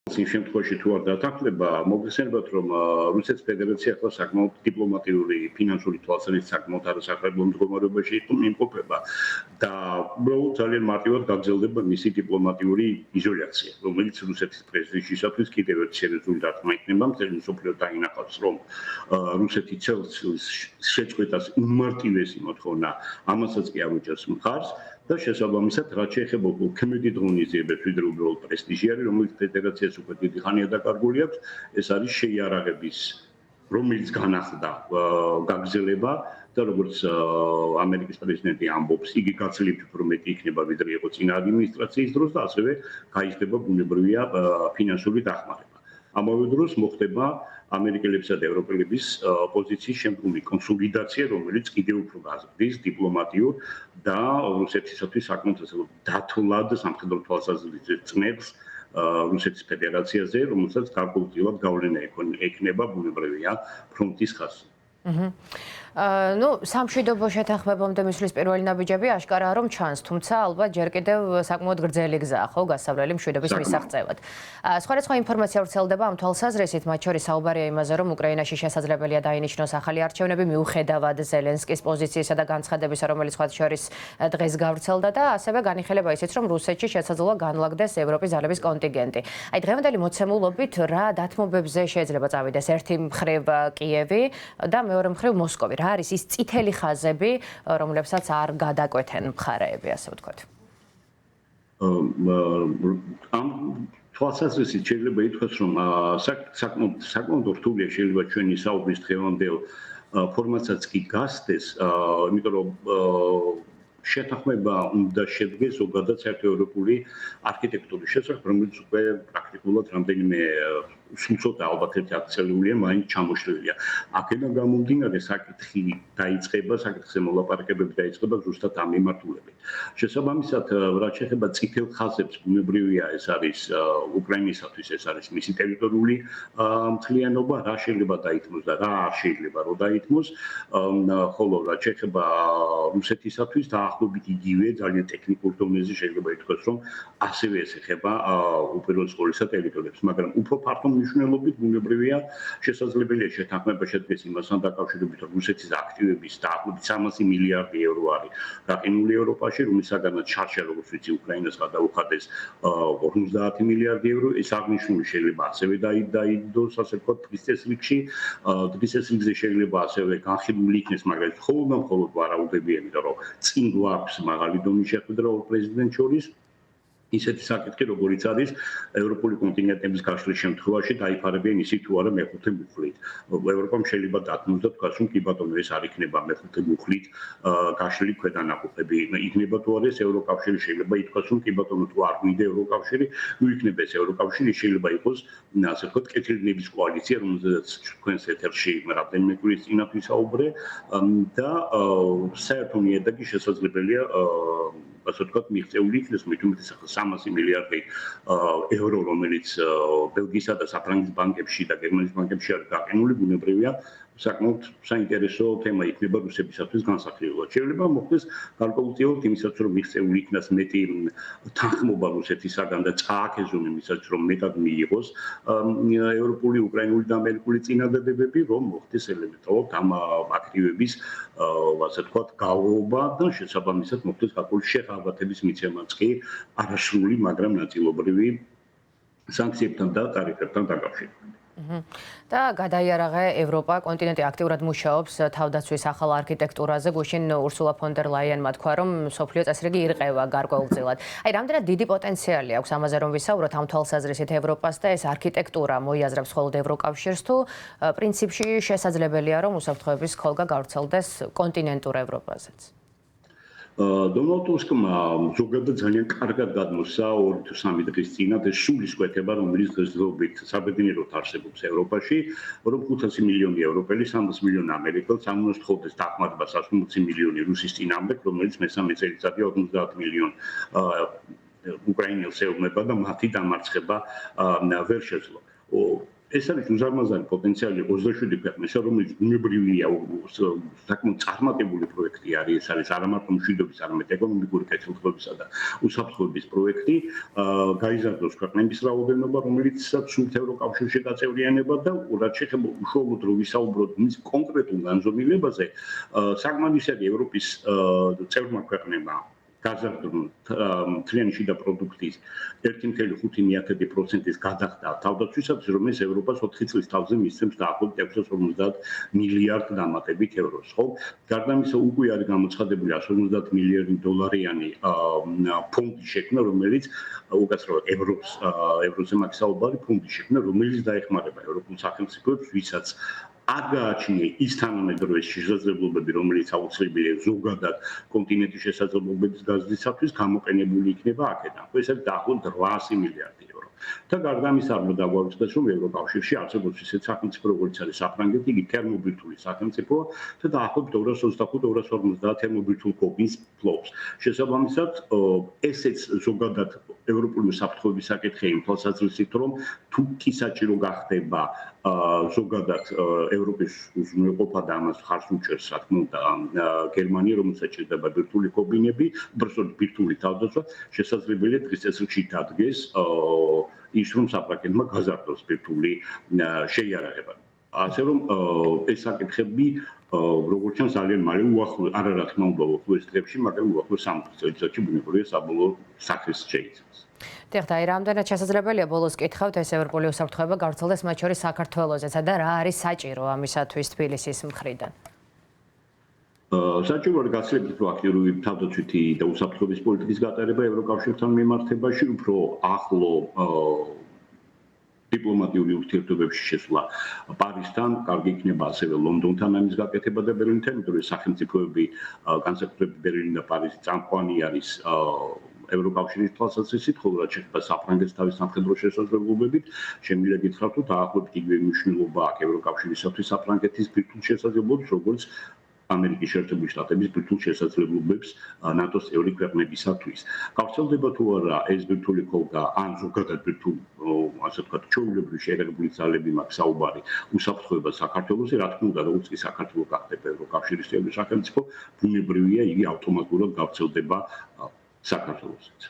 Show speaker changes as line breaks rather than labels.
იმ შემთხვევაში თუ არ დათანხმდება, მოგესალმებათ, რომ რუსეთის ფედერაცია ახლა საკმაოდ დიპლომატიური, ფინანსური თვალსაზრისით საკმაოდ არასაკმაოდ მდგომარეობაში იმყოფება და უბრალოდ ძალიან მარტივად გაგრძელდება მისი დიპლომატიური იზოლაცია, რომელიც რუსეთის პრეზიდენტისათვის კიდევ ერთ რეზულტატმა იქნება, მთელი მსოფლიო დაინახავს, რომ რუსეთი ცელს შეწყვეტას უმარტივესი მოთხოვნა, ამასაც კი არ უჭერს მხარს. და შესაბამისად, რაც შეეხება ქმედი ღონისძიებებს, ვიდრე უბრალოდ პრესტიჟი არის, რომელიც ფედერაციას უკვე დიდი ხანია დაკარგული აქვს, ეს არის შეიარაღების, რომელიც განახლდა გაგრძელება და როგორც ამერიკის პრეზიდენტი ამბობს, იგი გაცილებით უფრო მეტი იქნება, ვიდრე იყო წინა ადმინისტრაციის დროს და ასევე გაიზრდება ბუნებრივია ფინანსური დახმარება. ამავე დროს მოხდება ამერიკელებსა და ევროპელების პოზიციის შემდგომი კონსოლიდაცია, რომელიც კიდევ უფრო გაზრდის დიპლომატიურ და რუსეთისათვის საკმაოდ დათვლად სამხედრო თვალსაზრისით წნებს რუსეთის ფედერაციაზე, რომელსაც გარკვეულწილად გავლენა ექნება ბუნებრივია ფრონტის ხაზზე.
ნუ სამშვიდობო შეთანხმებამდე მისვლის პირველი ნაბიჯები აშკარაა რომ ჩანს, თუმცა ალბათ ჯერ კიდევ საკმაოდ გრძელი გზაა ხო გასავლელი მშვიდობის მისაღწევად. სხვადასხვა ინფორმაცია ვრცელდება ამ თვალსაზრისით, მათ შორის საუბარია იმაზე, რომ უკრაინაში შესაძლებელია დაინიშნოს ახალი არჩევნები მიუხედავად ზელენსკის პოზიციისა და განცხადებისა, რომელიც სხვა შორის დღეს გავრცელდა და ასევე განიხილება ისიც, რომ რუსეთში შესაძლოა განლაგდეს ევროპის ძალების კონტინგენტი. აი დღევანდელი მოცემულობით რა დათმობებზე შეიძლება წავიდეს ერთი მხრივ კიევი და მეორე მხრივ მოსკოვი. რა არის ის წითელი ხაზები, რომლებსაც არ გადაკვეთენ მხარეები, ასე ვთქვათ?
ამ თვალსაზრისით შეიძლება ითქვას, რომ საკმაოდ რთულია შეიძლება ჩვენი საუბრის დღევანდელ ფორმატსაც კი გასცდეს, იმიტომ რომ შეთანხმება უნდა შედგეს ზოგადად საერთო-ევროპული არქიტექტურის შესახებ, რომელიც უკვე პრაქტიკულად რამდენიმე სულწოთა ალბათ ერთი აქცელებულია, მაინც ჩამოშლილია. აქედან გამომდინარე საკითხი დაიწყება, საკითხზე მოლაპარაკებები დაიწყება ზუსტად ამ მიმართულებით. შესაბამისად, რაც შეეხება წითელ ხაზებს, ბუნებრივია ეს არის უკრაინისათვის ეს არის მისი ტერიტორიული მთლიანობა, რა შეიძლება დაითმოს და რა არ შეიძლება რომ დაითმოს, ხოლო რაც შეეხება რუსეთისათვის დაახლოებით იგივე ძალიან ტექნიკურ დონეზე შეიძლება ითქვას, რომ ასევე ეს ეხება უპირველეს ყოვლისა ტერიტორიებს, მაგრამ უფრო ფართო მნიშვნელობით ბუნებრივია შესაძლებელია შეთანხმება შედგეს იმასთან დაკავშირებით, რომ რუსეთის აქტივების დაახლოებით 300 მილიარდი ევრო არის გაყინული ევროპაში, რომლისაგანაც შარშა როგორც ვიცი უკრაინას გადაუხადეს 50 მილიარდი ევრო, ეს აღნიშნული შეიძლება ასევე დაიდოს, ასე ვთქვათ, დღის წესრიგში, დღის წესრიგზე შეიძლება ასევე განხილული იქნეს, მაგრამ მხოლოდ ვარაუდებია, იმიტომ რომ წინ გვაქვს მაღალი დონის შეხვედრა პრეზიდენტ შორის. ისეთი საკითხი, როგორიც არის ევროპული კონტინენტების გაშლის შემთხვევაში დაიფარებიან ისიც თუ არა მეხუთე მუხლით. ევროპამ შეიძლება დათმოს და თქვას, რომ კი ბატონო ეს არ იქნება მეხუთე მუხლით გაშლილი ქვედანაყოფები. იქნება თუ არა ეს ევროკავშირი, შეიძლება ითქვას, რომ კი ბატონო თუ არ გვინდა ევროკავშირი, ნუ იქნება ეს ევროკავშირი, შეიძლება იყოს ასე ვთქვათ, კეთილდნების კოალიცია, რომელზეც თქვენს ეთერში რამდენიმე კვირის წინათ ვისაუბრე და საერთო ნიადაგი შესაძლებელია ასე ვთქვათ, მიღწეული იქნეს მithumetes ახლა 300 მილიარდი ევრო, რომელიც ბელგიისა და საფრანგეთის ბანკებში და გერმანიის ბანკებში არის გაყინული, ბუნებრივია საკმაოდ საინტერესო თემა იქნება რუსებისათვის განსახილველად. შეიძლება მოხდეს გარკვეულწილად იმისაც, რომ მიღწეული იქნას მეტი თანხმობა რუსეთისაგან და წააქეზონ იმისაც, რომ მეტად მიიღოს ევროპული, უკრაინული და ამერიკული წინადადებები, რომ მოხდეს ელემენტარულად ამ აქტივების ასე ვთქვათ, გავლობა და შესაბამისად მოხდეს გარკვეული შეღავათების მიცემაც კი არასრული, მაგრამ ნაწილობრივი სანქციებთან და ტარიფებთან დაკავშირებით.
და გადაიარაღე ევროპა კონტინენტი აქტიურად მუშაობს თავდაცვის ახალ არქიტექტურაზე. გუშინ ურსულა ფონ დერ ლაიენმა თქვა, რომ მსოფლიო წესრიგი ირყევა გარკვეულწილად. აი, რამდენად დიდი პოტენციალი აქვს ამაზე რომ ვისაუბროთ ამ თვალსაზრისით ევროპას და ეს არქიტექტურა მოიაზრებს მხოლოდ ევროკავშირს თუ პრინციპში შესაძლებელია რომ უსაფრთხოების ხოლგა გავრცელდეს კონტინენტურ ევროპაზეც.
დონალდ ტუსკმა ზოგადად ძალიან კარგად გადმოსცა 2 თუ 3 დღის წინათ ეს სულისკვეთება, რომელიც დღესდღეობით საბედნიეროდ არსებობს ევროპაში, რომ 500 მილიონი ევროპელი, 300 მილიონი ამერიკელი სამუნოს თხოვდეს დახმარებას 180 მილიონი რუსის წინააღმდეგ, რომელიც მესამე წელიწადია 50 მილიონ უკრაინელს ეუბნება და მათი დამარცხება ვერ შეძლო. ეს არის უზარმაზარი პოტენციალი 27 ქვეყნისა, რომელიც ბუნებრივია საკმაოდ წარმატებული პროექტი არის, ეს არის არა მარტო მშვიდობის, არამედ ეკონომიკური კეთილდღეობისა და უსაფრთხოების პროექტი. გაიზარდოს ქვეყნების რაოდენობა, რომელიც სულ ევროკავშირში გაწევრიანება და რაც შეეხება უშუალოდ რო ვისაუბროთ მის კონკრეტულ განზომილებაზე, საკმარისად ევროპის წევრმა ქვეყნებმა გაზარდონ მთლიანი შიდა პროდუქტის 1.5%-ის გადახდა თავდაცვისათვის, რომელიც ევროპას 4 წლის თავზე მისცემს დაახლოებით 650 მილიარდ დამატებით ევროს, ხო? გარდა ამისა, უკვე არის გამოცხადებული 150 მილიარდი დოლარიანი ფონდი შექმნა, რომელიც უკაცრავად ევროზე მაქვს საუბარი ფონდი შექმნა, რომელიც დაეხმარება ევროპულ სახელმწიფოებს, ვისაც არ გააჩნია ის თანამედროვე შესაძლებლობები, რომელიც აუცილებელია ზოგადად კონტინენტის შესაძლებლობების გაზრდისათვის, გამოყენებული იქნება აქედან. ეს არის დაახლოებით 800 მილიარდი ევრო. და გარდა ამისა, არ უნდა დაგვაუწყდეს, რომ ევროკავშირში არსებობს ისეთ სახელმწიფო, როგორც არის საფრანგეთი, იგი თერმობირთვული სახელმწიფოა და დაახლოებით 225-250 თერმობირთვულ კობინს ფლობს. შესაბამისად, ესეც ზოგადად ევროპული საფრთხეების საკითხი იმ თვალსაზრისით, რომ თუ კი საჭირო გახდება ზოგადად ევროპის უზრუნველყოფა და ამას ხარს უჭერს, რა თქმა უნდა, გერმანია, რომელსაც ჭირდება ბირთვული კობინები, უბრალოდ ბირთვული თავდაცვა, შესაძლებელია დღის წესრიგში დადგეს ის, რომ საფრანგეთმა გაზარდოს ბირთვული შეიარაღება. ასე რომ ეს საკითხები როგორც ჩანს ძალიან მალე უახლოეს, არა რა თქმა უნდა, უახლოეს დღეებში, მაგრამ უახლოეს 3 წელიწადში ბუნებრივია საბოლოო სახეს შეიცავს.
დიახ, და რამდენად შესაძლებელია ბოლოს კითხავთ ეს ევროპული უსაფრთხოება გავრცელდეს მათ შორის საქართველოზე და რა არის საჭირო ამისათვის თბილისის მხრიდან?
საჭირო არის გაცილებით აქტიური თავდაცვითი და უსაფრთხოების პოლიტიკის გატარება ევროკავშირთან მიმართებაში, უფრო ახლო დიპლომატიური ურთიერთობებში შესვლა პარიზთან, კარგი იქნება ასევე ლონდონთან ამის გაკეთება და ბერლინთან, იმიტომ რომ სახელმწიფოები, განსაკუთრებით ბერლინი და პარიზი წამყვანი არის ევროკავშირის თვალსაზრისით, ხოლო რაც შეეხება საფრანგეთს თავის სამხედრო შესაძლებლობებით, შემიძლია გითხრათ, რომ დაახლოებით იგივე მნიშვნელობა აქვს ევროკავშირისათვის საფრანგეთის ბირთვულ შესაძლებლობებს, როგორც ამერიკის შეერთებული შტატების ბირთვულ შესაძლებლობებს ნატოს წევრი ქვეყნებისათვის. გავრცელდება თუ არა ეს ბირთვული ქოლგა, ან ზოგადად ბირთვულ, ასე ვთქვათ, ჩვეულებრივი შეერაგებული ძალები მაქვს საუბარი უსაფრთხოება საქართველოსზე, რა თქმა უნდა, როგორც კი საქართველო გახდება ევროკავშირის წევრი სახელმწიფო, ბუნებრივია იგი ავტომატურად გავრცელდება საქართველოსაც.